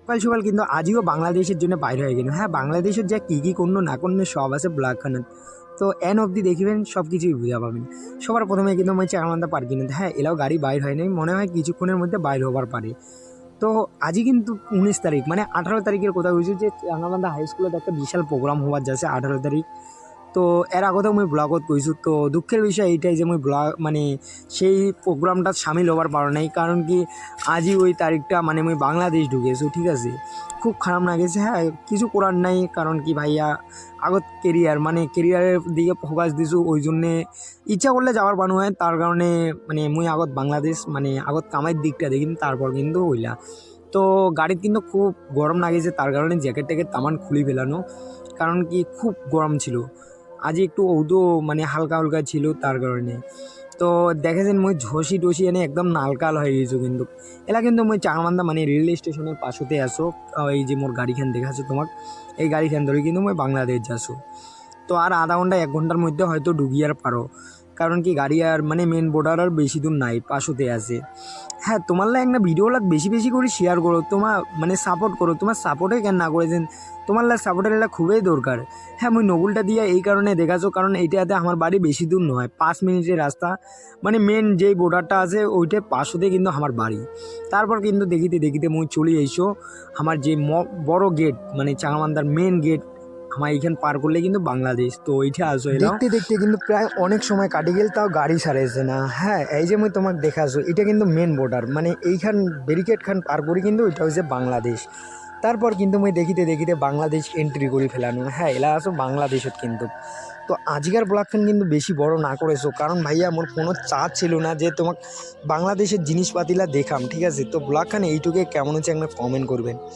সকাল সকাল কিন্তু আজিও বাংলাদেশের জন্য বাইরে হয়ে গেল। হ্যাঁ, বাংলাদেশের যা কী কী করলো না করলো সব আছে ব্লগখানত। তো এন অবধি দেখিবেন সব কিছুই বুঝা পাবেন। সবার প্রথমে কিন্তু মই চারমান্তা পার্কিং, হ্যাঁ এলাও গাড়ি বাইর হয় নাই, মনে হয় কিছুক্ষণের মধ্যে বাইর হবার পারে। তো আজই কিন্তু 19 তারিখ, মানে 18 তারিখের কথা হয়েছে যে চাঙ্গামান্দা হাই স্কুলত একটা বিশাল প্রোগ্রাম হওয়ার যাচ্ছে 18 তারিখ। তো এর আগতেও মই ব্লগত কৈছোঁ। তো দুঃখের বিষয় এইটাই যে মই ব্লগ মানে সেই প্রোগ্রামটাত সামিল হবার পারা নাই, কারণ কি আজই ওই তারিখটা মানে মই বাংলাদেশ ঢুকেছো, ঠিক আছে। খুব খারাপ লাগেছে। হ্যাঁ, কিছু করার নাই, কারণ কি ভাইয়া আগত কেরিয়ার মানে কেরিয়ারের দিকে ফোকাস দিছোঁ, ওই জন্যে ইচ্ছা করলে যাওয়ার বানু হয়। তার কারণে মানে মুই আগত বাংলাদেশ মানে আগত কামাইয়ের দিকটা দেখিম, তারপর কিন্তু হইলা। তো গাড়িত কিন্তু খুব গরম লাগেছে, তার কারণে জ্যাকেট ট্যাকেট তামান খুলি ফেলানো, কারণ কি খুব গরম ছিল। আজ একটু ঔদো মানে হালকা হালকা ছিল, তার কারণে। তো দেখেছেন মই ঝসি টসি এনে একদম নালকাল হয়ে গেছো কিন্তু। এলা কিন্তু মই চাঙামান্দা মানে রেল স্টেশনের পাশতে আসো। এই যে মোর গাড়িখান দেখাছো তোমাক, এই গাড়িখান ধরে কিন্তু মই বাংলাদেশ যাসো। তো আর আধা ঘন্টা 1 ঘন্টার মধ্যে হয়তো ডুগিয়ার পারো, কারণ কি গাড়ি আর মানে মেন বর্ডার আর বেশি দূর নাই, পাশতে আছে। হ্যাঁ, তোমার লাগে একটা ভিডিও লাগ বেশি বেশি করে শেয়ার করো, তোমার মানে সাপোর্ট করো। তোমার সাপোর্টে কেন না করেছেন, তোমার লাগে সাপোর্টের এটা খুবই দরকার। হ্যাঁ, মুই নবুলটা দিয়ে এই কারণে দেখাছো, কারণ এইটাতে আমার বাড়ি বেশি দূর নয়, 5 মিনিটের রাস্তা। মানে মেন যেই বর্ডারটা আছে ওইটা পাশতে কিন্তু আমার বাড়ি। তারপর কিন্তু দেখিতে দেখিতে মুই চলে এসো আমার যে বড় গেট, মানে চাঙামান্দার মেন গেট। আমার এইখান পার করলে কিন্তু বাংলাদেশ। তো ওইটা আসো এলাম, দেখতে দেখতে কিন্তু প্রায় অনেক সময় কাটি গেল, তাও গাড়ি ছাড়াইছে না। হ্যাঁ, এই যে মুই তোমাকে দেখাছো এটা কিন্তু মেন বর্ডার, মানে এইখান ব্যারিকেড খান পার করি কিন্তু ওইটা হচ্ছে বাংলাদেশ। তারপর কিন্তু মুই দেখিতে দেখিতে বাংলাদেশ এন্ট্রি করি ফেলানো। হ্যাঁ, এলা আসো বাংলাদেশত কিন্তু। তো আজকের ব্লগখান কিন্তু বেশি বড় না করেছো, কারণ ভাইয়া আমার কোনো চাপ ছিল না যে তোমাকে বাংলাদেশের জিনিসপাতিলা দেখাম, ঠিক আছে। তো ব্লগখান এইটুকুই, কেমন হচ্ছে একটা কমেন্ট করবেন।